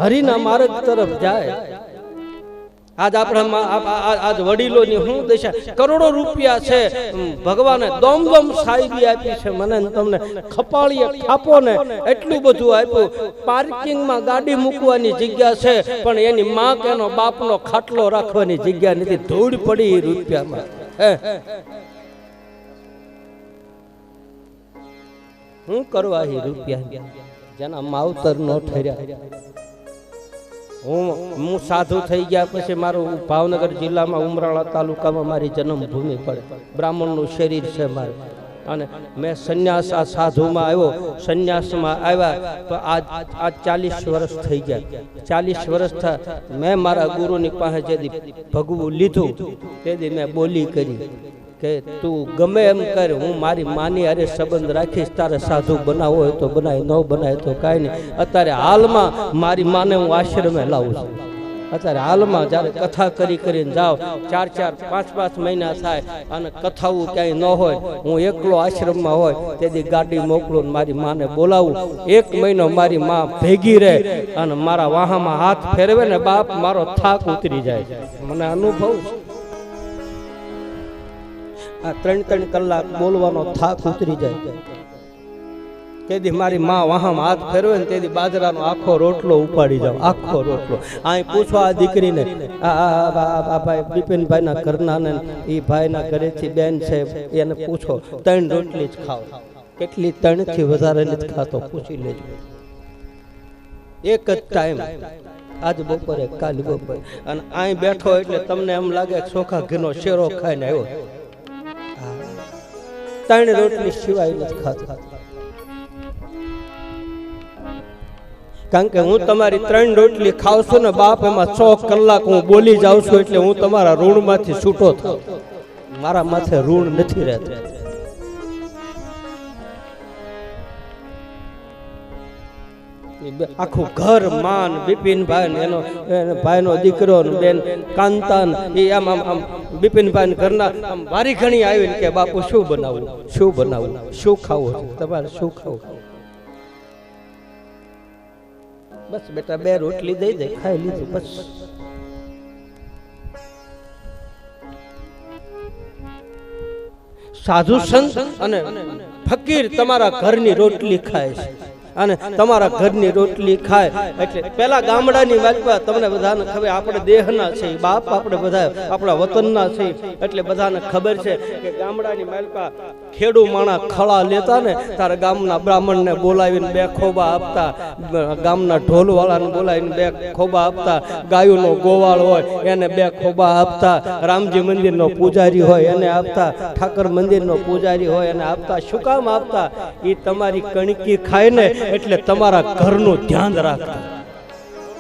હરિના માર્ગ તરફ જાય. આજ આપણે આજ વડીલોની હું દશા, કરોડો રૂપિયા છે ભગવાને દોમ દોમ સાહેબી આપી છે મને તમને, ખપાળીએ ખાપો ને એટલું બધું આપ્યું. પાર્કિંગમાં ગાડી મૂકવાની જગ્યા છે પણ એની માં કે એનો બાપનો ખાટલો રાખવાની જગ્યા નથી. ધૂળ પડી રૂપિયામાં. હું કરવા રૂપિયા જેના માવતર નો ઠર્યા. હું સાધુ થઈ ગયા પછી મારું ભાવનગર જિલ્લામાં ઉમરાળા તાલુકામાં મારી જન્મભૂમિ પડે. બ્રાહ્મણનું શરીર છે મારું. અને મેં સંન્યાસ આ સાધુમાં આવ્યો. સંન્યાસમાં આવ્યા તો આજ 40 વર્ષ થઈ ગયા. 40 વર્ષ થયા મેં મારા ગુરુની પાસે જેથી ભગવું લીધું તેથી મેં બોલી કરી કે તું ગમે એમ કર, હું મારી માની અરે સંબંધ રાખીશ. તારે સાધુ બનાવવો હોય તો બનાય, ન બનાય તો કાંઈ નહીં. અત્યારે હાલમાં મારી માને હું આશ્રમે લાવું છું. અત્યારે હાલમાં જ્યારે કથા કરીને જાઓ 4-4, 5-5 મહિના થાય અને કથાઓ ક્યાંય ન હોય, હું એકલો આશ્રમમાં હોય તેથી ગાડી મોકલું મારી માને બોલાવું. 1 મહિનો મારી માં ભેગી રહે અને મારા વાહામાં હાથ ફેરવે ને બાપ મારો થાક ઉતરી જાય. મને અનુભવ છે. આ 3-3 કલાક બોલવાનો થાક ઉતરી જાય. તેથી મારી માં વાહામાં હાથ ફેરવે ને તેથી બાજરાનો આખો રોટલો ઉપાડી જાવ. આખો રોટલો. અહીં પૂછો આ દીકરીને, આ ભાઈ બિપિનભાઈ ના ઘરના ને એ ભાઈ ના ઘરેથી બેન છે એને પૂછો 3 રોટલી જ ખાવ. કેટલી 3 થી વધારે નથી ખાતો, પૂછી લેજો. એક જ ટાઈમ, આજ બપોરે કાલ બપોરે. અને અહીં બેઠો એટલે તમને એમ લાગે ચોખા ઘીનો શેરો ખાઈને આવ્યો. 3 રોટલી સિવાય નથી ખાતો. કારણ કે હું તમારી 3 રોટલી ખાવશું ને બાપ એમાં 100 કલાક હું બોલી જાઉં છું એટલે હું તમારા ઋણમાંથી છૂટો થાઉં. મારા માથે ઋણ નથી રહેતું. આખું ઘર માન બિપિનભાઈ એનો ભાઈનો દીકરો બેન કાંતાન એ આમ બિપિનભાઈ ઘરના આમ વારી ઘણી આવીને કે બાપુ શું બનાવવું, શું બનાવવું, શું ખાવું, તમારે શું ખાવું. બસ બેટા 2 રોટલી દઈ દે, ખાઈ લીધું બસ. સાધુ સંત અને ફકીર તમારા ઘરની રોટલી ખાય છે અને તમારા ઘરની રોટલી ખાય એટલે પેલા ગામડાની વાતમાં તમને બધાને ખબર, આપણે દેહના છે બાપ, આપણે બધા આપણા વતનના છે એટલે બધાને ખબર છે કે ગામડાની માલપા ખેડૂ માણા ખળા લેતા ને તારા ગામના બ્રાહ્મણને બોલાવીને 2 ખોબા આપતા, ગામના ઢોલવાળાને બોલાવીને 2 ખોબા આપતા, ગાયોનો ગોવાળ હોય એને 2 ખોબા આપતા, રામજી મંદિરનો પૂજારી હોય એને આપતા, ઠાકર મંદિરનો પૂજારી હોય એને આપતા. શું કામ આપતા? એ તમારી કણકી ખાય ને એટલે તમારા ઘરનું ધ્યાન રાખતા,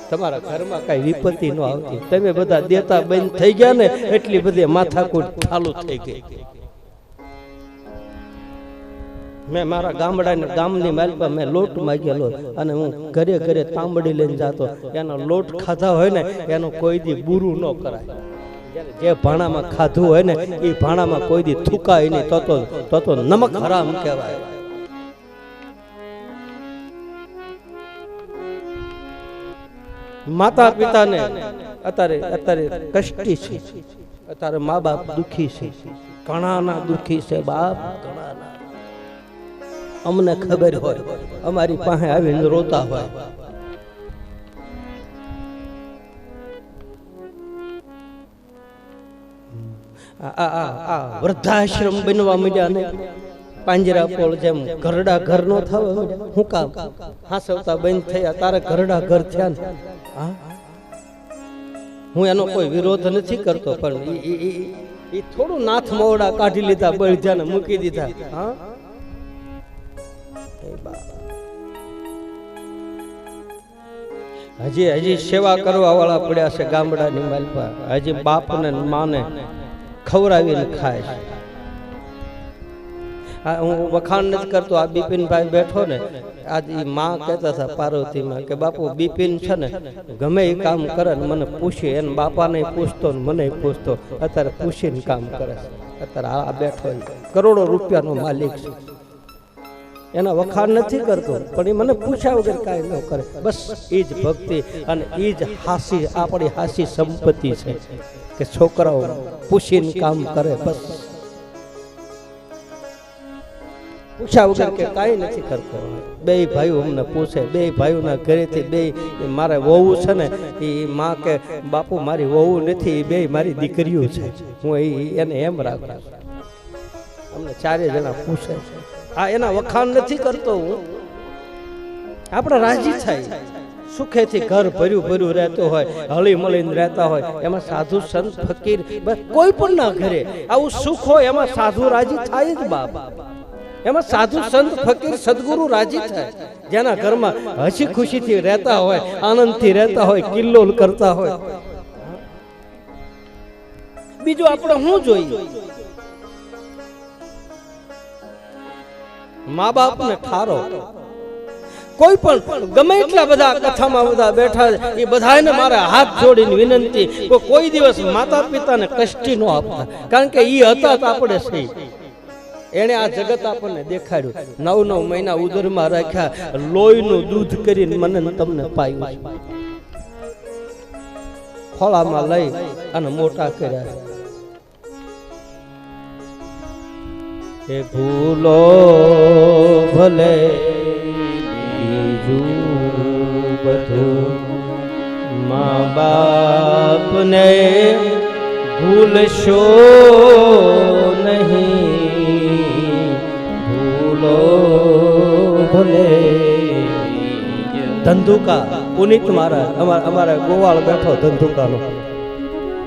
તમારા ઘરમાં કઈ વિપત્તિ ન આવતી. તમે બધા દેતા બંધ થઈ ગયા ને એટલી બધી માથાકૂટ ચાલુ થઈ ગઈ. મેં મારા ગામની માલપા મેં લોટ માગેલો અને હું ઘરે ઘરે તાંબડી લઈને જતો. એનો લોટ ખાધા હોય ને એનું કોઈ દી બુરું ન કરાય. જે ભાણામાં ખાધું હોય ને એ ભાણામાં કોઈ દી થૂકાય નહીં, તો નમક હરામ કહેવાય. માતા પિતાને અત્યારે કષ્ટી છે, અત્યારે મા બાપ દુખી છે, ઘણાના દુખી છે બાપ, ઘણાના. અમને ખબર હોય, અમારી પાસે આવીને રોતા હોય. આ વૃદ્ધાશ્રમ બનવા માંડ્યા ને પાંજરા પોળ જેમ ઘરડા ઘર નો થવા માંડ્યા. હું કામ હાસવતા બંધ થયા, તારે ઘરડા ઘર થયા ને. હું એનો કોઈ વિરોધ નથી કરતો પણ એ થોડું નાથ મોવડા કાઢી લીધા, બળજાને મૂકી દીધા. હજી સેવા કરવા વાળા પડ્યા છે ગામડાની માલપા. હજી બાપ ને માને ખવડાવીને ખાય છે. હું વખાણ નથી કરતો. આ બિપિનભાઈ બેઠો ને આજ એ માં કહેતા હતા પાર્વતીમાં કે બાપુ બિપિન છે ને ગમે એ કામ કરે ને મને પૂછે, એને બાપાને પૂછતો ને મને પૂછતો. અત્યારે પૂછીને કામ કરે છે. અત્યારે આ બેઠો કરોડો રૂપિયાનો માલિક છે. એના વખાણ નથી કરતો, પણ એ મને પૂછ્યા વગર કાંઈ ન કરે. બસ એ જ ભક્તિ અને એ જ હાસી આપણી હાસી સંપત્તિ છે કે છોકરાઓ પૂછીને કામ કરે. બસ પૂછ્યા વગર કે કાંઈ નથી કરતો. બે ભાઈઓ અમને પૂછે, બે ભાઈઓના ઘરેથી બે મારે વહુ છે ને એ માં કે બાપુ મારી વહુ નથી, એ બે મારી દીકરીઓ છે, હું એને એમ રાખું. અમને ચારે જણા પૂછે. આ એના વખાણ નથી કરતો હું, આપણે રાજી થાય. સુખેથી ઘર ભર્યું ભર્યું રહેતું હોય, હળી મળીને રહેતા હોય, એમાં સાધુ સંત ફકીર કોઈ પણ ના ઘરે આવું સુખ હોય, એમાં સાધુ રાજી થાય જ બાપ. એમાં સાધુ સંત ફકીર સદગુરુ રાજી થાય. જેના ઘરમાં હસી ખુશીથી રહેતા હોય, આનંદથી રહેતા હોય, કિલ્લોલ કરતા હોય. બીજું આપણે શું જોઈએ? મા બાપ ને ઠારો. કોઈ પણ ગમે એટલા બધા કથામાં બધા બેઠા એ બધાને મારે હાથ જોડીને વિનંતી, કોઈ દિવસ માતા પિતાને કષ્ટી ન આપતા, કારણ કે એ હતા તો આપણે સહી. એને આ જગત આપણને દેખાડ્યું, 9 મહિના ઉદરમાં રાખ્યા, લોહીનું દૂધ કરીને મને તમને પાયું, ખોળામાં લઈ અને મોટા કર્યા. એ ભૂલો ભલે બીજું બધું, મા બાપને ભૂલશો નહીં, ભૂલો ભલે. ધંધુકા પુનિત મહારાજ, અમારા ગોવાળ બેઠો ધંધુકાનો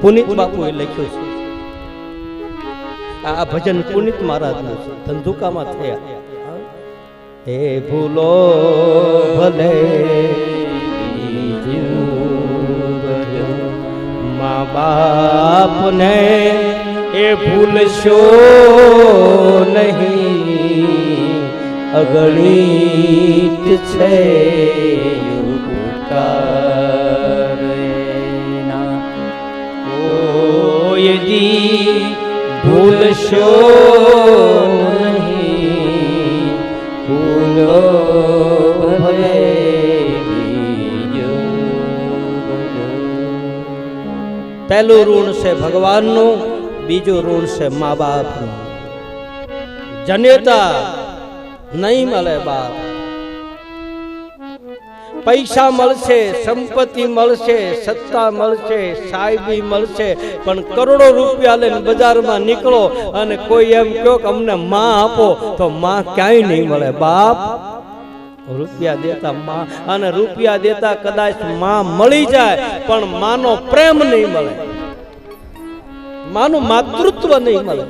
પુનિત બાપુએ લખ્યું છે. આ ભજન પુનિત મહારાજનું છે, ધંધુકામાં થયા. હે ભૂલો ભલે મા બાપને એ ભૂલશો નહીં, અગણિત છે કોયદી ભૂલશો નહીં, ભૂલો ભલે. પહેલું ઋણ છે ભગવાનનું, બીજું ઋણ છે મા બાપનું. જનેતા નહીં મળે બાપ. પૈસા મળશે, સંપત્તિ મળશે, સત્તા મળશે, સાહેબી મળશે, પણ કરોડો રૂપિયા લઈને બજારમાં નીકળો અને કોઈ એમ કહો કે અમને માં આપો, તો માં ક્યાંય નહીં મળે બાપ. રૂપિયા દેતા માં, અને રૂપિયા દેતા કદાચ માં મળી જાય, પણ માનો પ્રેમ નહીં મળે, માનું માતૃત્વ નહીં મળે.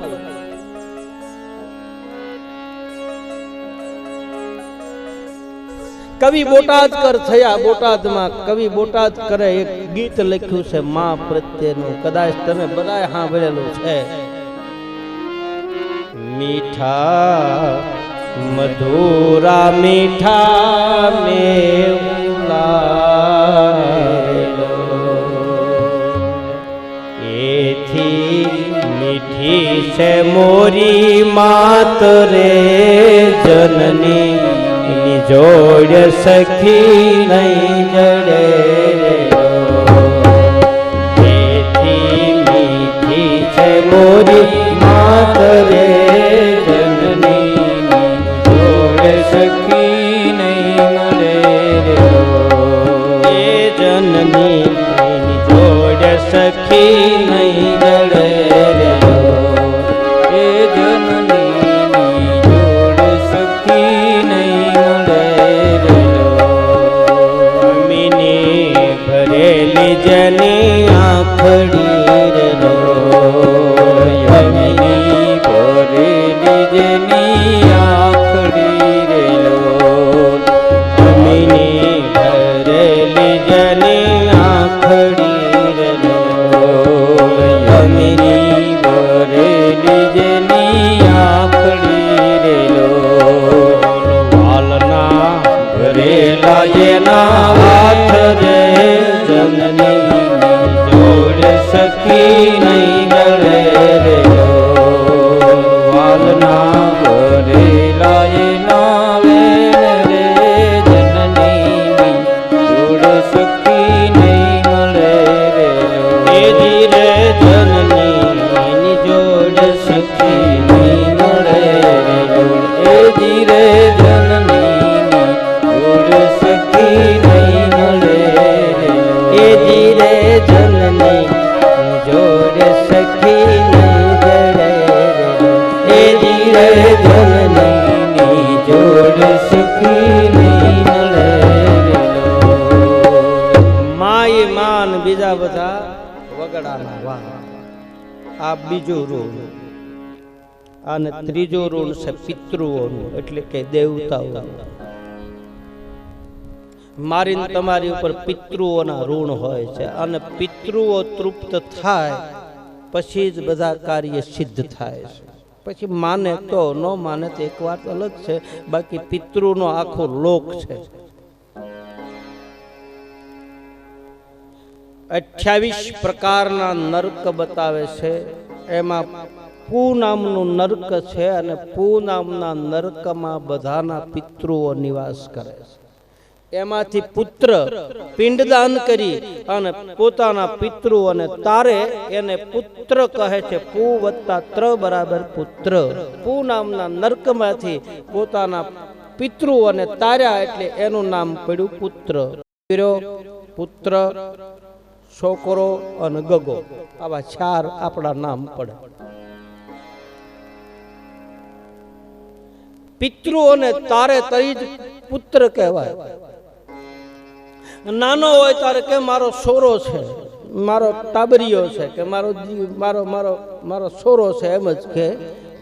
કવિ બોટાદકર થયા. બોટાદમાં કવિ બોટાદકરે એક ગીત લખ્યું છે માં પ્રત્યેનું, કદાચ તમે બધાએ સાંભળેલું છે. મીઠા મધુરા મીઠા મેવલાવેલો, એથી મીઠી છે મોરી માત રે જનની, જોડ સખી નહીં જડે. એથી મીઠી છે મોરી માત રે જનની, જોડ સખી નહીં મળે. એ જનની જોડ સખી નહીં જડે. એ જનની જોડ સખી નહીં. ભરેલી જની આખડી રો, યમની ભરેલી જની આખડી રો, યમની ભરેલી જની આખડી રો, બધા વગડાના વાહ. આ બીજું ઋણ. અને ત્રીજું ઋણ છે પિતૃઓનું, એટલે કે દેવતાઓનું. મારી તમારી ઉપર પિતૃઓના ઋણ હોય છે, અને પિતૃઓ તૃપ્ત થાય પછી જ બધા કાર્ય સિદ્ધ થાય છે. પછી માને તો ન માને તો એક વાત અલગ છે, બાકી પિતૃનો આખો લોક છે. 28 પ્રકારના નર્ક બતાવે છે. એમાં પૂ નામનું નર્ક છે, અને પૂ નામના નર્કમાં બધાના પિતૃઓ નિવાસ કરે છે. એમાંથી પુત્ર પિંડદાન કરી અને પોતાના પિતૃઓને તારે એને પુત્ર કહે છે. પૂ વત્તા ત્ર બરાબર પુત્ર. પૂ નામના નર્કમાંથી પોતાના પિતૃઓને તાર્યા એટલે એનું નામ પડ્યું પુત્ર. પુત્ર, છોકરો અને ગગો, આવા 4 આપણા નામ પડે. પિતૃઓને તારે તરી જ પુત્ર કહેવાય. નાનો હોય ત્યારે કે મારો છોરો છે, મારો ટાબરિયો છે, કે મારો મારો મારો મારો છોરો છે, એમ જ કે.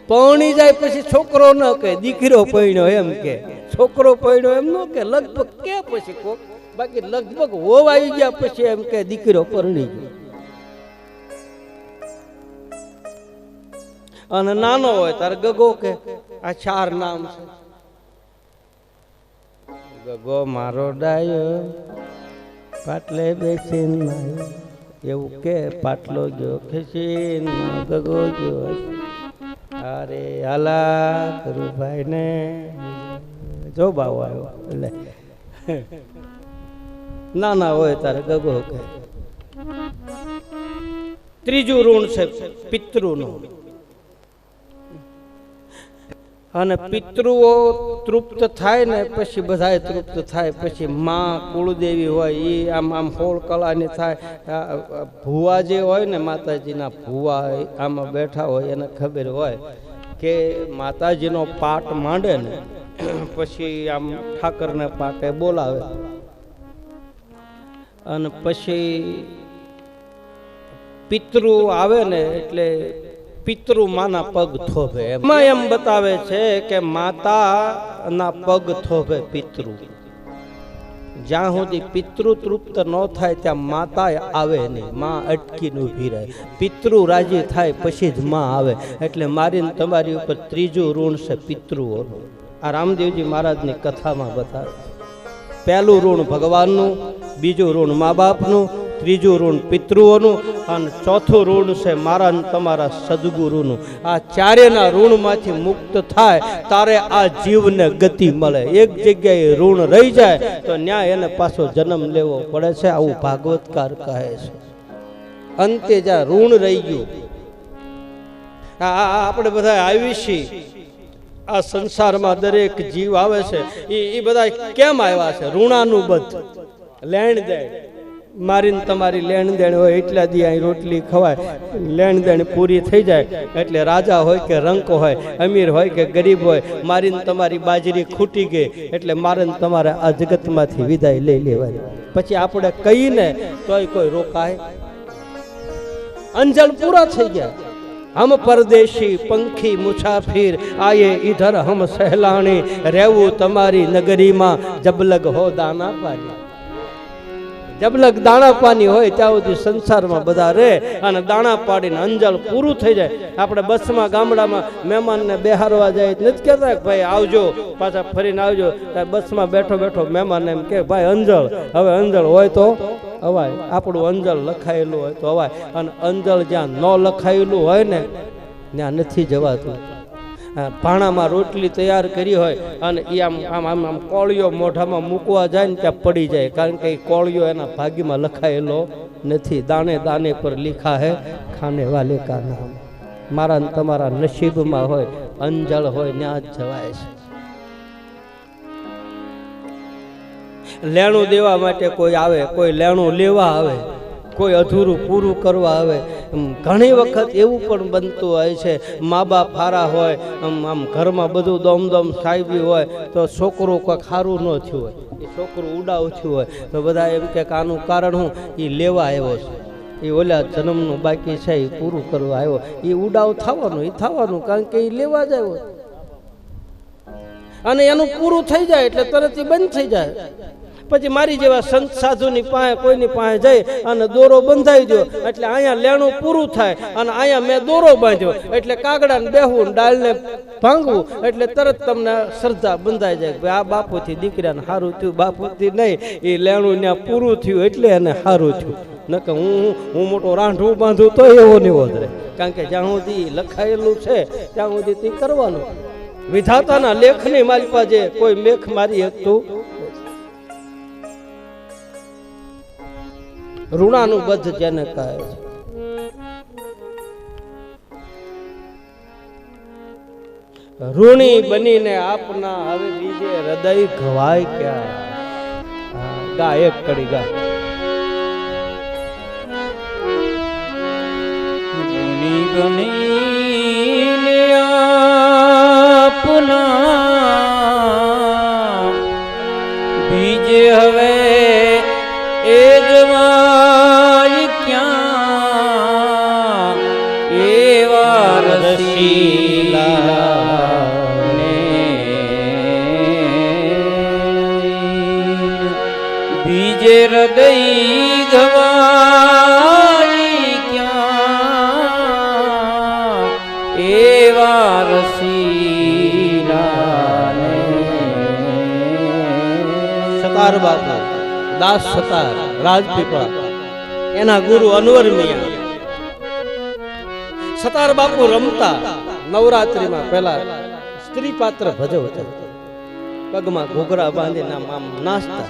પરણી જાય પછી છોકરો ન કે, દીકરો પરણ્યો એમ કે. છોકરો પરણ્યો એમ ન કે, લગભગ કે પછી કોક, બાકી લગભગ હોવાઈ ગયા પછી એમ કે દીકરો પરણી ગયો. અને નાનો હોય ત્યારે ગગો કે. આ 4 નામ છે. ગગો મારો ડાયો પાટલે બેસીને એવું કે, પાટલો ગયો ખેંચીને ગગો ગયો. અરે હાલા કરું ભાઈ ને જો બાવો આવ્યો. એટલે નાના હોય તારે ગગો કે. ત્રીજું ઋણ છે પિતૃનું. અને પિતૃઓ તૃપ્ત થાય ને પછી બધાય તૃપ્ત થાય. પછી માં કુળદેવી હોય એ આમ આમ 16 કલાની થાય. ભુવા જે હોય ને, માતાજીના ભુવા આમાં બેઠા હોય, એને ખબર હોય કે માતાજીનો પાઠ માંડે ને પછી આમ ઠાકરને પાટે બોલાવે, અને પછી પિતૃ આવે ને એટલે પિતૃ માના પગ થોભે. એમાં એમ બતાવે છે કે માતાના પગ થોભે પિતૃ. જ્યાં સુધી પિતૃ તૃપ્ત ન થાય ત્યાં માતા આવે નહીં. માં અટકીને ઊભી રહે. પિતૃ રાજી થાય પછી જ માં આવે. એટલે મારીને તમારી ઉપર ત્રીજું ઋણ છે પિતૃઓનું. આ રામદેવજી મહારાજની કથામાં બતાવે. પહેલું ઋણ ભગવાનનું, બીજું ઋણ મા બાપનું, ત્રીજું ઋણ પિતૃઓનું, અને ચોથું ઋણ છે મારા તમારા સદગુરુનું. આ ચારેના ઋણમાંથી મુક્ત થાય તારે આ જીવને ગતિ મળે. એક જગ્યાએ ઋણ રહી જાય તો ન્યાય એને પાછો જન્મ લેવો પડે છે. આવું ભાગવતકાર કહે છે. અંતે જ્યાં ઋણ રહી ગયું, આપણે બધા આવી છીએ. આ સંસારમાં દરેક જીવ આવે છે એ બધા કેમ આવ્યા છે? ઋણાનુબદ્ધ, લેણ દેણ. મારીને તમારી લેણ દેણ હોય એટલા દી અહીં રોટલી ખવાય. લેણ દેણ પૂરી થઈ જાય એટલે રાજા હોય કે રંક હોય, અમીર હોય કે ગરીબ હોય, મારીને તમારી બાજરી ખૂટી ગઈ એટલે મારે તમારે આ જગતમાંથી વિદાય લઈ લેવાની. પછી આપણે કહીને તોય કોઈ રોકાય? અંજળ પૂરા થઈ ગયા. હમ પરદેશી પંખી મુસાફિર આયે ઇધર હમ સહેલાણી. રહેવું તમારી નગરીમાં જબલગ હો દાના પાની. જબલક દાણા પાણી હોય ત્યાં સુધી સંસારમાં બધા રહે, અને દાણા પાડીને અંજળ પૂરું થઈ જાય. આપણે બસમાં ગામડામાં મહેમાનને બેહારવા જાય નથી કહેતા કે ભાઈ આવજો, પાછા ફરીને આવજો. ત્યારે બસમાં બેઠો બેઠો મહેમાન એમ કે ભાઈ અંજળ. હવે અંજળ હોય તો અવાય. આપણું અંજળ લખાયેલું હોય તો અવાય. અને અંજળ જ્યાં ન લખાયેલું હોય ને ત્યાં નથી જવાતું. ભાણામાં રોટલી તૈયાર કરી હોય અને એ આમ આમ આમ આમ કોળિયો મોઢામાં મૂકવા જાય ને ત્યાં પડી જાય. કારણ કે એ કોળિયો એના ભાગ્યમાં લખાયેલો નથી. દાણે દાણે પર લીખા હે ખાને વાલે કા નામ. મારા ને તમારા નસીબમાં હોય, અંજળ હોય ત્યાં જ જવાય છે. લેણું દેવા માટે કોઈ આવે, કોઈ લેણું લેવા આવે, કોઈ અધૂરું પૂરું કરવા આવે. ઘણી વખત એવું પણ બનતું હોય છે, મા બાપ હારા હોય, આમ ઘરમાં બધું દોમ સાહેબી હોય તો છોકરું કોઈ ખારું ન થયું હોય, એ છોકરું ઉડાવ થયું હોય તો બધા એમ કે આનું કારણ હું એ લેવા આવ્યો છે, એ ઓલા જન્મનું બાકી છે એ પૂરું કરવા આવ્યો, એ ઉડાવ થવાનું કારણ કે એ લેવા જ આવ્યો, અને એનું પૂરું થઈ જાય એટલે તરત એ બંધ થઈ જાય. પછી મારી જેવા સંત સાધુની પાસે કોઈની પાસે જઈ અને દોરો બંધાઈ દો એટલે અહીંયા લેણું પૂરું થાય, અને અહીંયા મેં દોરો બાંધ્યો એટલે કાગડાને બેહવું ડાળને ભાંગવું એટલે તરત તમને શ્રદ્ધા બંધાઈ જાય કે આ બાપુથી દીકરાને સારું થયું, બાપુથી નહીં એ લેણું ત્યાં પૂરું થયું એટલે એને સારું થયું. નકે હું મોટો રાંઢું બાંધું તો એવો ને એવો જ રહે, કારણ કે જ્યાં સુધી લખાયેલું છે ત્યાં સુધી તે કરવાનું. વિધાતાના લેખની મારી પાસે કોઈ મેખ મારી શકતું. ઋણાનું બધ જેને કહે છે, ઋણી બનીને આપના હવે બીજે હૃદય ઘવાય ક્યાં. ગા એક કડી ગા. ઋણી બનીને આપના બીજે હવે એ ગવાય ક્યાં. એવા રસીલા બીજે હૃદય ગવાય ક્યાં. એવા રસીલા સતાર બાપુ દાસ સતાર રાજપીપળા, એના ગુરુ અનવર મિયા. સતાર બાપુ રમતા નવરાત્રીમાં પેલા સ્ત્રી પાત્ર ભજવતા, પગમાં ઘૂઘરા બાંધીને આમ નાચતા,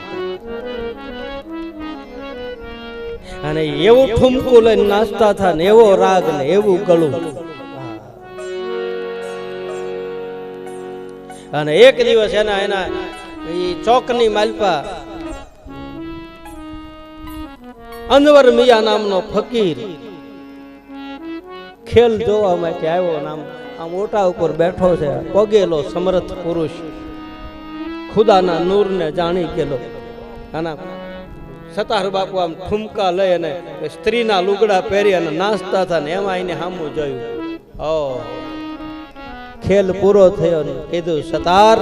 અને એવું ઠુમકું લઈને નાચતા હતા ને એવો રાગ ને એવું ગળું. અને એક દિવસ એના ચોકની માલપા અનવર મિયા નામનો ફકીર ખેલ જોવા માટે આવ્યો. આમ ઓટા ઉપર બેઠો છે, પગેલો સમર્થ પુરુષ, ખુદાના નૂરને જાણી ગયેલો. આના સતાર બાપુ આમ ઠુમકા લઈ અને સ્ત્રીના લુગડા પહેરી અને નાચતા હતા ને એમાં એને સામું જોયું. ઓ ખેલ પૂરો થયો ને કીધું, સતાર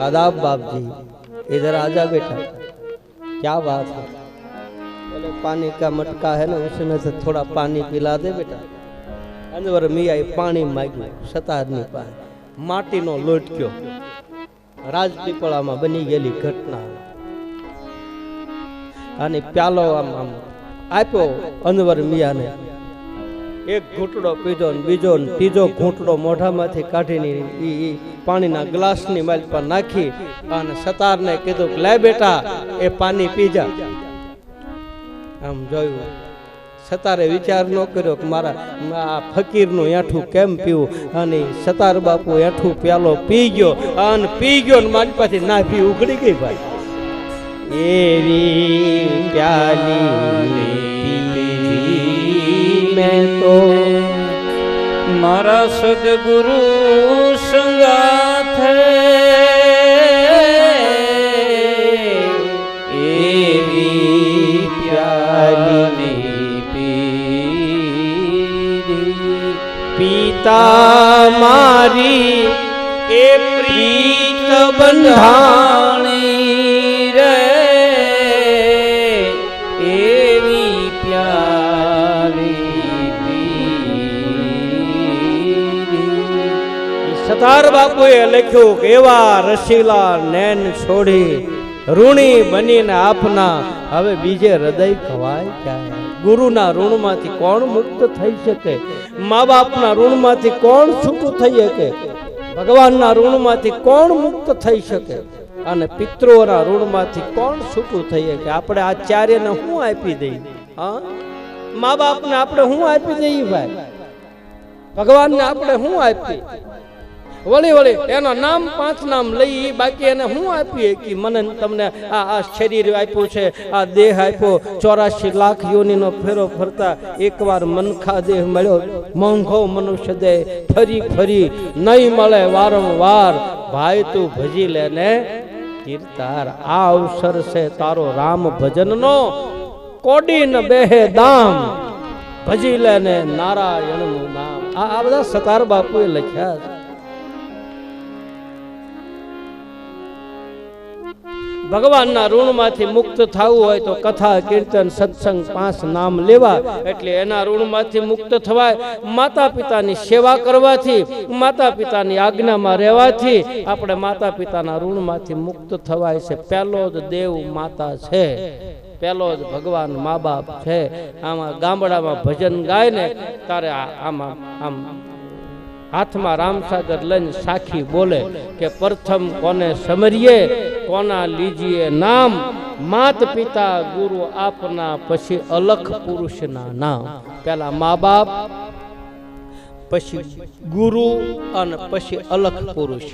आदाब बाप जी, इधर आजा बेटा, क्या बात है? बोले पानी का मटका है ना, उसमें से थोड़ा पानी पिला दे बेटा. अनवर मियाँ पानी मांग्યું સતારની પાસે, માટીનો લોટક્યો. રાજપીપળામાં બની ગયેલી ઘટના. અને પ્યાલો આમ આપ્યો અનવર મિયાને. એક ઘૂંટડો પીધો ને બીજો ને ત્રીજો ઘૂંટડો મોઢામાંથી કાઢીને ઈ પાણીના ગ્લાસની માલ પર નાખી અને સતારને કીધું કે લે બેટા એ પાણી પી જા. આમ જોયું, સતારે વિચાર ન કર્યો કે મારા આ ફકીરનું એઠું કેમ પીવું, અને સતાર બાપુ એઠું પ્યાલો પી ગયો અને પી ગયો ને મારી પાસે નાભી ઉઘડી ગઈ. ભાઈ એવી પ્યાલી મેં તો મારા સદગુરુ સંગાથ એવી પ્યાલી પીરી. પિતા મારી એ પ્રીત બંધાણી રે એવી પ્યાલી. સતાર બાપુએ લખ્યું કે એવા રસીલા નેન છોડી ઋણી બનીને આપના હવે બીજે હૃદય ખવાય ક્યાં. ગુરુના ઋણમાંથી કોણ મુક્ત થઈ શકે? મા બાપના ઋણમાંથી કોણ છૂટું થઈ શકે? ભગવાનના ઋણમાંથી કોણ મુક્ત થઈ શકે? અને પિતૃઓના ઋણમાંથી કોણ છૂટું થઈ શકે? આપણે આ ચારેને શું આપી દઈએ? હા, મા બાપને આપણે શું આપી દઈએ ભાઈ? ભગવાનને આપણે શું આપી? વળી એનો નામ 5 નામ લઈ, બાકી એને હું આપીએ કે મને તમને આ શરીર આપ્યું છે, આ દેહ આપ્યો, 84 લાખ યોનીનો ફેરો ફરતા એકવાર મનખા દેહ મળ્યો, મોંઘો મનુષ્ય દેહ ફરી ફરી નહીં મળે વારંવાર, ભાઈ તું ભજી લે ને કીર્તાર, આ અવસર છે તારો રામ ભજનનો, કોડી ન બેહે દામ, ભજી લે ને નારાયણનું નામ. આ બધા સતાર બાપુએ લખ્યા છે. ભગવાનના ઋણમાંથી મુક્ત થવું હોય તો કથા કીર્તન સત્સંગ 5 નામ લેવા, એટલે એના ઋણમાંથી મુક્ત થવાય. માતા પિતાની સેવા કરવાથી, માતા પિતાની આજ્ઞામાં રહેવાથી આપણે માતા પિતાના ઋણમાંથી મુક્ત થવાય છે. પહેલો જ દેવ માતા છે, પહેલો જ ભગવાન મા બાપ છે. આમાં ગામડામાં ભજન ગાય ને તારે આમાં આમ હાથમાં રામસાગર લઈને સાખી બોલે કે પ્રથમ કોને સમરીએ, કોના લીજીએ નામ, માત પિતા ગુરુ આપના, પછી અલખ પુરુષના નામ. પેલા મા બાપ, પછી ગુરુ અને પછી અલખ પુરુષ.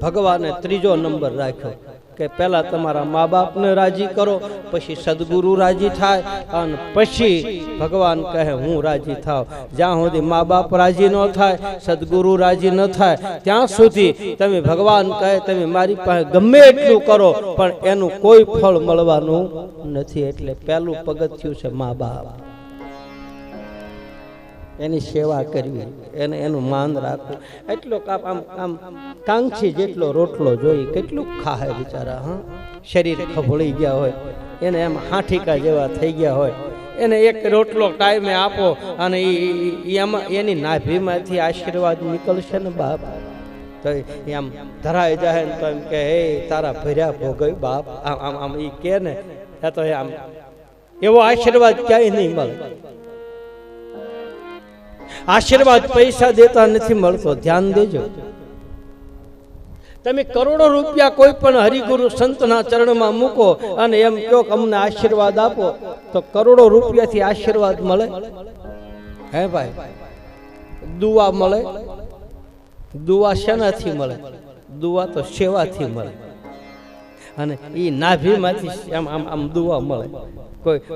ભગવાને 3જો નંબર રાખ્યો કે પહેલા તમારા મા બાપને રાજી કરો, પછી સદગુરુ રાજી થાય અને પછી ભગવાન કહે હું રાજી થાવ. જ્યાં સુધી મા બાપ રાજી ન થાય, સદગુરુ રાજી ન થાય, ત્યાં સુધી તમે ભગવાન કહે તમે મારી પાસે ગમે એટલું કરો પણ એનું કોઈ ફળ મળવાનું નથી. એટલે પહેલું પગથિયું છે મા બાપ, એની સેવા કરવી, એનું માન રાખવું. એટલો આમ આમ કાંક્ષી જેટલો રોટલો જોઈ કેટલું ખાહે બિચારા. હા, શરીર ખભળી ગયા હોય, એને એમ હાંઠીકા જેવા થઈ ગયા હોય, એને એક રોટલો ટાઈમે આપો અને એમાં એની નાભીમાંથી આશીર્વાદ નીકળશે ને બાપ, તો એમ ધરાઈ જાય ને તો એમ કે હે તારા ભર્યા ભોગવ્યું બાપ, આમ આમ એ કે ને તો આમ એવો આશીર્વાદ ક્યાંય નહીં મળે. આશીર્વાદ પૈસા દેતા નથી મળતો, ધ્યાન દેજો. તમે કરોડો રૂપિયા કોઈ પણ હરિગુરુ સંતના ચરણમાં મૂકો અને એમ કહો કે અમને આશીર્વાદ આપો, તો કરોડો રૂપિયાથી આશીર્વાદ મળે? હે ભાઈ, દુઆ મળે. દુઆ શેનાથી મળે? દુઆ તો સેવાથી મળે. અને એ નાભીમાંથી આમ આમ આમ દુઆ મળે.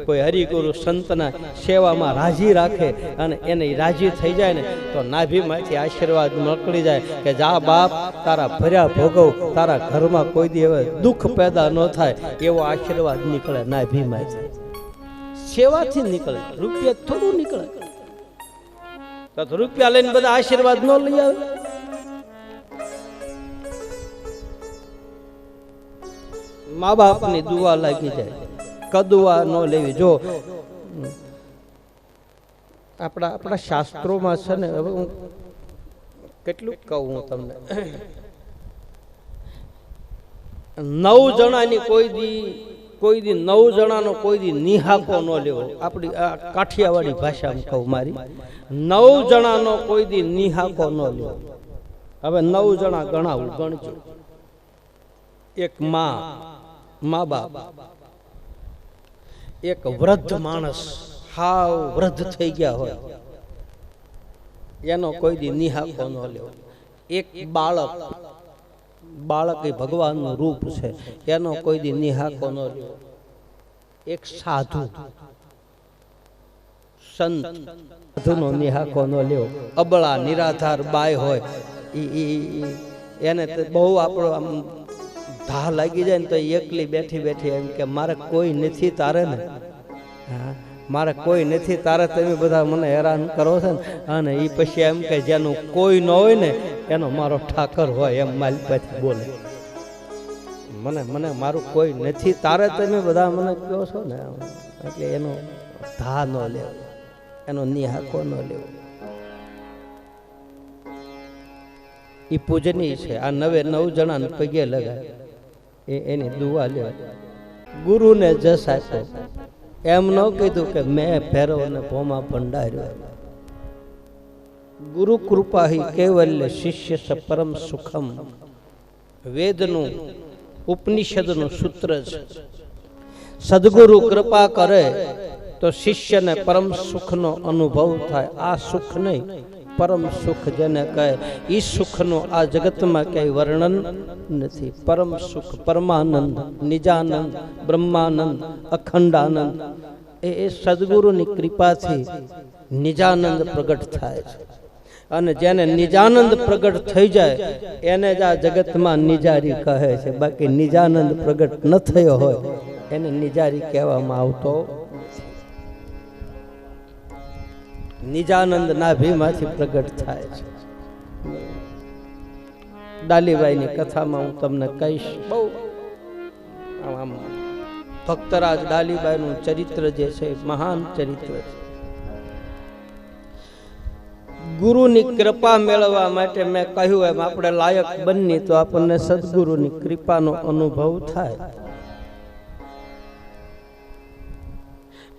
કોઈ હરિગુરુ સંતના સેવામાં રાજી રાખે અને એને રાજી થઈ જાય ને તો નાભીમાંથી આશીર્વાદ મોકલી જાય કે જા બાપ તારા ભર્યા ભોગવ, તારા ઘરમાં કોઈ દી હવે દુઃખ પેદા ન થાય, એવો આશીર્વાદ નીકળે નાભીમાંથી. સેવાથી નીકળે, રૂપિયા થોડું નીકળે. તો રૂપિયા લઈને બધા આશીર્વાદ ન લઈ આવે. મા બાપની દુઆ લાગી જાય, કદુઆ ન લેવી. જો આપણા શાસ્ત્રોમાં છે ને, હવે હું કેટલું કહું હું તમને, 9 જણાની કોઈ દી 9 જણાનો કોઈ દી નિહાકો ન લેવો. આપણી કાઠિયાવાડી ભાષામાં કહું મારી, 9 જણાનો કોઈ દી નિહાકો ન લેવો. હવે 9 જણા ગણાવું, ગણજો. એક મા બાપ, એક વૃદ્ધ માણસ, હાવ વૃદ્ધ થઈ ગયા હોય, એનો કોઈ દી નિહાકો ન લેવો. એક બાળક એ ભગવાનનું રૂપ છે, એનો કોઈ દી નિહાકો ન લેવો. એક સાધુ સંત, સાધુનો નિહાકો ન લેવો. અબળા નિરાધાર બાય હોય, એને બહુ આપણો આમ ધા લાગી જાય ને તો એકલી બેઠી બેઠી એમ કે મારે કોઈ નથી તારે ને, મારે કોઈ નથી તારે, તમે બધા મને હેરાન કરો છો ને. અને એ પછી એમ કે જેનું કોઈ ન હોય ને એનો મારો ઠાકર હોય, એમ મારી પાસે બોલે. મને મારું કોઈ નથી તારે, તમે બધા મને કહો છો ને. એટલે એનો ધા ન લેવો, એનો નિહાકો ન લેવો. એ પૂજનીય છે. આ 9 જણાને પગે લગાય, એની દુઆ લેવા. ગુરુને જસ આપ્યો, એમ ન કીધું કે મેં ફેરો અને ભોમા ભંડાર્યો. ગુરુ કૃપા હિ કૈવલ્ય શિષ્ય સ પરમ સુખમ, વેદનું ઉપનિષદનું સૂત્ર છે. સદગુરુ કૃપા કરે તો શિષ્યને પરમ સુખનો અનુભવ થાય. આ સુખ નહીં, પરમ સુખ જેને કહે એ સુખનું આ જગતમાં ક્યાંય વર્ણન નથી. પરમ સુખ, પરમાનંદ, નિજાનંદ, બ્રહ્માનંદ, અખંડાનંદ એ સદગુરુની કૃપાથી નિજાનંદ પ્રગટ થાય છે. અને જેને નિજાનંદ પ્રગટ થઈ જાય એને જ આ જગતમાં નિજારી કહે છે. બાકી નિજાનંદ પ્રગટ ન થયો હોય એને નિજારી કહેવામાં આવતો. નિજાનંદ નાભીમાંથી પ્રગટ થાય છે. ડાલીબાઈની કથામાં હું તમને કહીશ. બહુ આમ ભક્તરાજ ડાલીબાઈનું ચરિત્ર જે છે મહાન ચરિત્ર છે. ગુરુની કૃપા મેળવવા માટે મેં કહ્યું એમ આપણે લાયક બની તો આપણને સદગુરુની કૃપાનો અનુભવ થાય.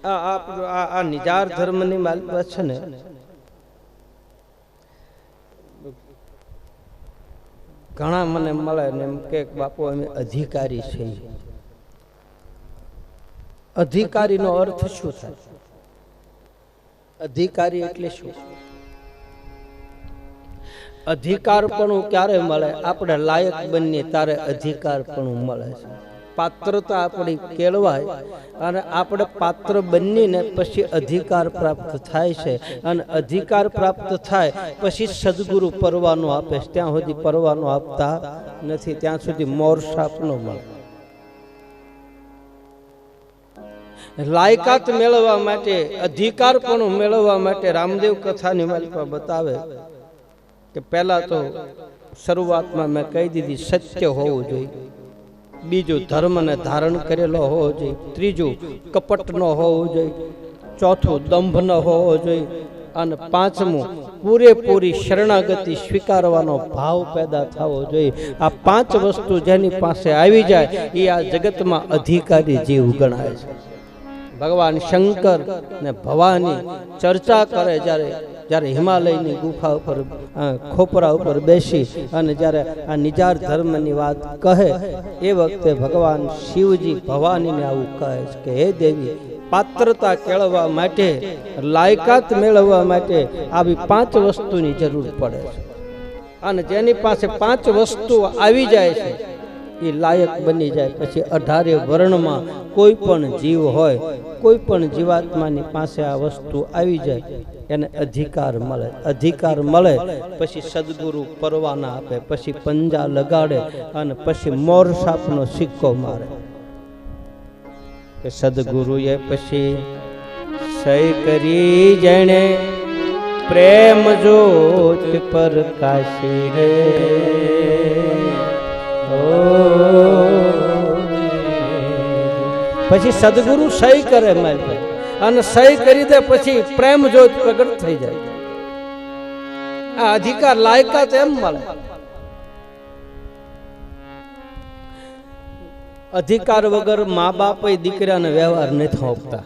આ નિજાર ધર્મની માલિકા છે ને, ઘણા મને મળે ને એમ કે બાપુ અમે અધિકારી છીએ. અધિકારીનો અર્થ શું થાય? અધિકારી એટલે શું? અધિકારપણું ક્યારે મળે? આપણે લાયક બનીએ ત્યારે અધિકારપણું મળે છે. પાત્રતા આપણી કેળવાય અને આપણે પાત્ર બનીને પછી અધિકાર પ્રાપ્ત થાય છે. અને અધિકાર પ્રાપ્ત થાય પછી સદગુરુ પરવાનો આપે છે. ત્યાં સુધી પરવાનો આપતા નથી, ત્યાં સુધી મોર સાપ ન મળે. લાયકાત મેળવવા માટે, અધિકારપણું મેળવવા માટે રામદેવ કથાની માલિકા બતાવે કે પહેલા તો શરૂઆતમાં મેં કહી દીધી સત્ય હોવું જોઈએ. બીજું ધર્મને ધારણ કરેલો હોવો જોઈએ. ત્રીજું કપટ ન હોવું જોઈએ. ચોથું દંભ ન હોવો જોઈએ. અને પાંચમું પૂરેપૂરી શરણાગતિ સ્વીકારવાનો ભાવ પેદા થવો જોઈએ. આ પાંચ વસ્તુ જેની પાસે આવી જાય એ આ જગતમાં અધિકારી જીવ ગણાય છે. ભગવાન શંકર ને ભવાની ચર્ચા કરે જ્યારે હિમાલયની ગુફા ઉપર ખોપરા ઉપર બેસી અને જ્યારે આ નિજાર ધર્મની વાત કહે એ વખતે ભગવાન શિવજી ભવાનીને આવું કહે છે કે હે દેવી, પાત્રતા કેળવવા માટે, લાયકાત મેળવવા માટે આવી પાંચ વસ્તુની જરૂર પડે છે. અને જેની પાસે પાંચ વસ્તુ આવી જાય છે એ લાયક બની જાય. પછી 18 વર્ણમાં કોઈ પણ જીવ હોય, કોઈ પણ જીવાત્માની પાસે આ વસ્તુ આવી જાય એને અધિકાર મળે. અધિકાર મળે પછી સદગુરુ પરવાના આપે, પછી પંજા લગાડે અને પછી મોર સાપનો સિક્કો મારે કે સદગુરુએ પછી સહી કરી જેણે પ્રેમ જ્યોત પ્રકાશી રે. પછી સદગુરુ સહી કરે મારી પાસે અને સહી કરી દે પછી પ્રેમ જ્યોત પ્રગટ થઈ જાય. આ અધિકાર લાયકાત એમ મળે. અધિકાર વગર મા બાપ દીકરાને વ્યવહાર નથી સોંપતા.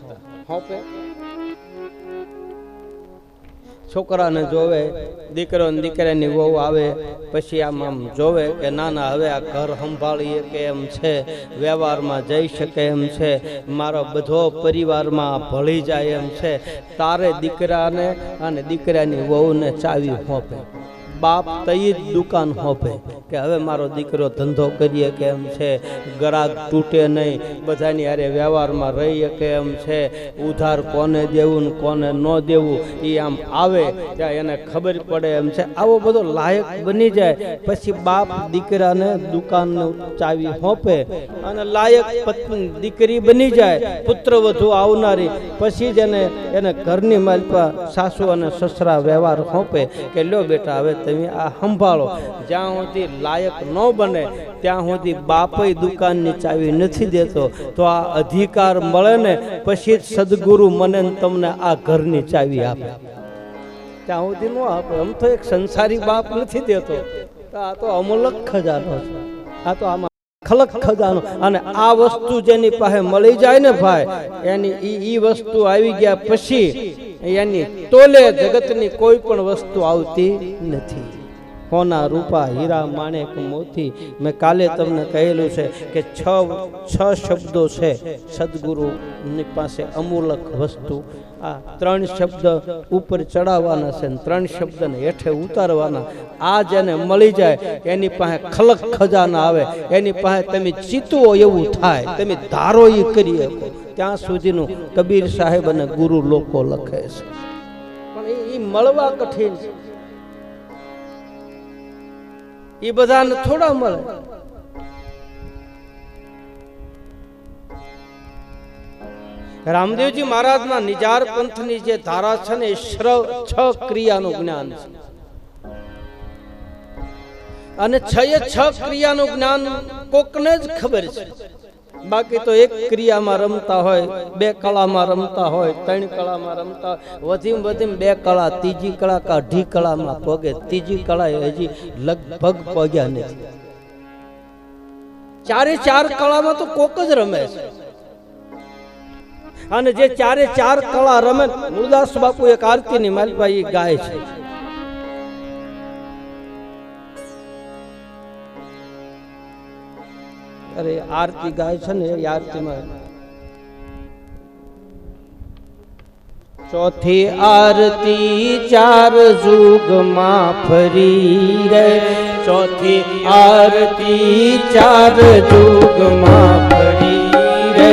છોકરાને જોવે, દીકરો ને દીકરાની વહુ આવે પછી આમ જોવે કે ના ના હવે આ ઘર સંભાળીએ કે એમ છે, વ્યવહારમાં જઈ શકે એમ છે, મારો બધો પરિવારમાં ભળી જાય એમ છે, તારે દીકરાને અને દીકરાની વહુને ચાવી સોંપે. બાપ તઈ જ દુકાન સોંપે કે હવે મારો દીકરો ધંધો કરીએ કે એમ છે, ગ્રાહક તૂટે નહીં, બધાની હારે વ્યવહારમાં રહી શકે એમ છે, ઉધાર કોને દેવું ને કોને ન દેવું એ આમ આવે ત્યાં એને ખબર પડે એમ છે. આવો બધો લાયક બની જાય પછી બાપ દીકરાને દુકાનનું ચાવી સોંપે અને લાયક પત્ની દીકરી બની જાય, પુત્ર વધુ આવનારી, પછી જ એને ઘરની માલપા સાસુ અને સસરા વ્યવહાર સોંપે કે લ્યો બેટા હવે તમે આ સંભાળો. જ્યાં સુધી લાયક ન બને ત્યાં સુધી બાપય દુકાનની ચાવી નથી દેતો. તો આ અધિકાર મળે ને પછી સદગુરુ મને તમને આ ઘરની ચાવી આપે. ત્યાં સુધી ન આપે. આમ તો એક સંસારી બાપ નથી દેતો. આ તો અમૂલક ખજાનો છે. આ તો આમાં ખલક ખજાનો. અને આ વસ્તુ જેની પાસે મળી જાય ને ભાઈ, એની ઈ વસ્તુ આવી ગયા પછી એની તોલે જગતની કોઈ પણ વસ્તુ આવતી નથી. હોના રૂપા હીરા માણેક મોતી. મેં કાલે તમને કહેલું છે કે છ શબ્દો છે સદગુરુની પાસે અમૂલક વસ્તુ. આ 3 શબ્દ ઉપર ચડાવવાના છે ને 3 શબ્દને હેઠે ઉતારવાના. આ જેને મળી જાય એની પાસે ખલક ખજાના આવે, એની પાસે તમે ચિતવો એવું થાય, તમે ધારો એ કરી શકો. ત્યાં સુધીનું કબીર સાહેબ અને ગુરુ લોકો લખે છે, પણ એ મળવા કઠિન છે. એ બધાને થોડા મળે. રામદેવજી મહારાજના નિજાર પંથની જે ધારા છે ને એ 6 ક્રિયાનું જ્ઞાન છે, અને 6 ક્રિયાનું જ્ઞાન કોકને જ ખબર છે. બાકી તો એક ક્રિયામાં રમતા હોય, 2 કળામાં રમતા હોય, 3 કળામાં રમતા હોય, વધીમાં 2 કળા, ત્રીજી કળા કે 2.5 કળામાં પગે. ત્રીજી કળા હજી લગભગ પગ્યા નથી. 4 કળામાં તો કોક જ રમે છે. અને જે 4 કળા રમે, મુરદાસ બાપુ એક આરતીની માલભાઈ ગાય છે. અરે આરતી ગાય છે ને, એ આરતીમાં ચોથી આરતી 4 યુગમાં ફરી રે, ચોથી આરતી 4 યુગમાં ફરી રે.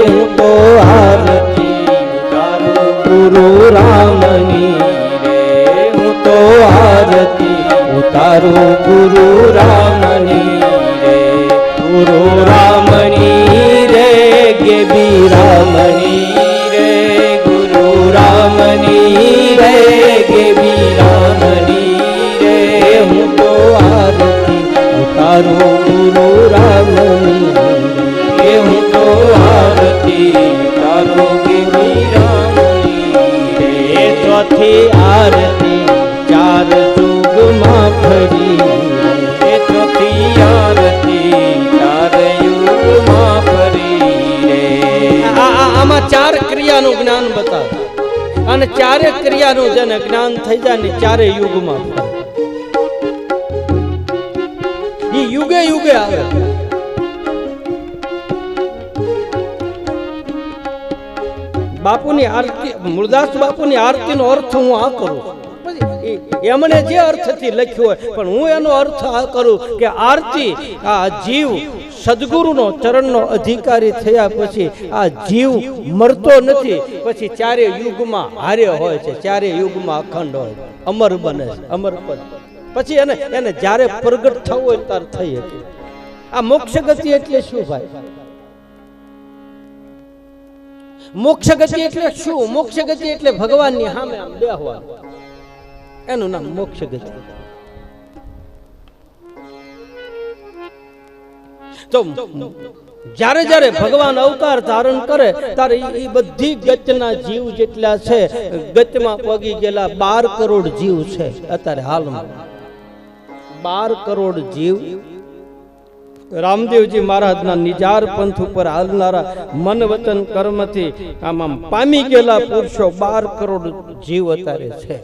હું તો આરતી ઉતારું ગુરુ રામની રે, હું તો આરતી ઉતારું ગુરુ રામની રે. ગુરુ રામની રે, ગેબી રામની રે, ગુરુ રામની રે, ગેબી રામની રે. હું તો આરતી ઉતારું ગુરુ રામની રે, હું તો આરતી ઉતારું ગેબી રામની રે. ચોથી આરતી 4 યુગમાં ફરી રે, ચોથી આરતી 4 યુગમાં ફરી રે. આમાં 4 ક્રિયાનું જ્ઞાન બતાવે, અને 4 ક્રિયાનું જેને જ્ઞાન થઈ જાય ને 4 યુગમાં ફરે. એ યુગે યુગે આવે. બાપુની આરતી, મુરદાસ બાપુની આરતીનો અર્થ હું આ કરું. એમણે જે અર્થથી લખ્યું હોય, પણ હું એનો અર્થ આ કરું કે આરતી આ જીવ સદગુરુનો ચરણનો અધિકારી થયા પછી આ જીવ મરતો નથી, પછી 4 યુગમાં હારે હોય છે, 4 યુગમાં અખંડ હોય, અમર બને છે, અમર પદ. પછી એને જ્યારે પ્રગટ થવું હોય ત્યારે થઈ શકે. આ મોક્ષ ગતિ એટલે શું ભાઈ? મોક્ષ ગતિ એટલે શું? મોક્ષ ગતિ એટલે ભગવાનની સામે આમ બેહવાનું, એનું નામ મોક્ષ ગતિ. તો જ્યારે જ્યારે ભગવાન અવતાર ધારણ કરે ત્યારે એ બધી ગતના જીવ જેટલા છે, ગતમાં પગી ગયેલા 12 કરોડ જીવ છે અત્યારે હાલમાં. 12 કરોડ જીવ રામદેવજી મહારાજના નિજાર પંથ ઉપર હાલનારા મન વચન કર્મથી આમ પામી ગયેલા પુરુષો 12 કરોડ જીવ અત્યારે છે.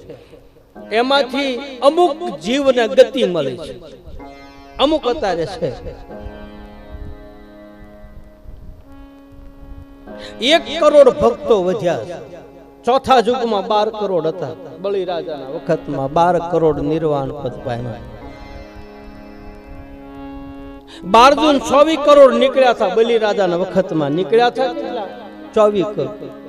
એમાંથી અમુક જીવને ગતિ મળી છે, અમુક અત્યારે છે. 1 કરોડ ભક્તો વધ્યા છે. ચોથા યુગમાં 12 કરોડ હતા. બલિરાજાના વખતમાં 12 કરોડ નિર્વાણ પદ પામ્યા. 12 જૂન 24 કરોડ નીકળ્યા હતા. બલિરાજાના વખતમાં નીકળ્યા હતા 24 કરોડ.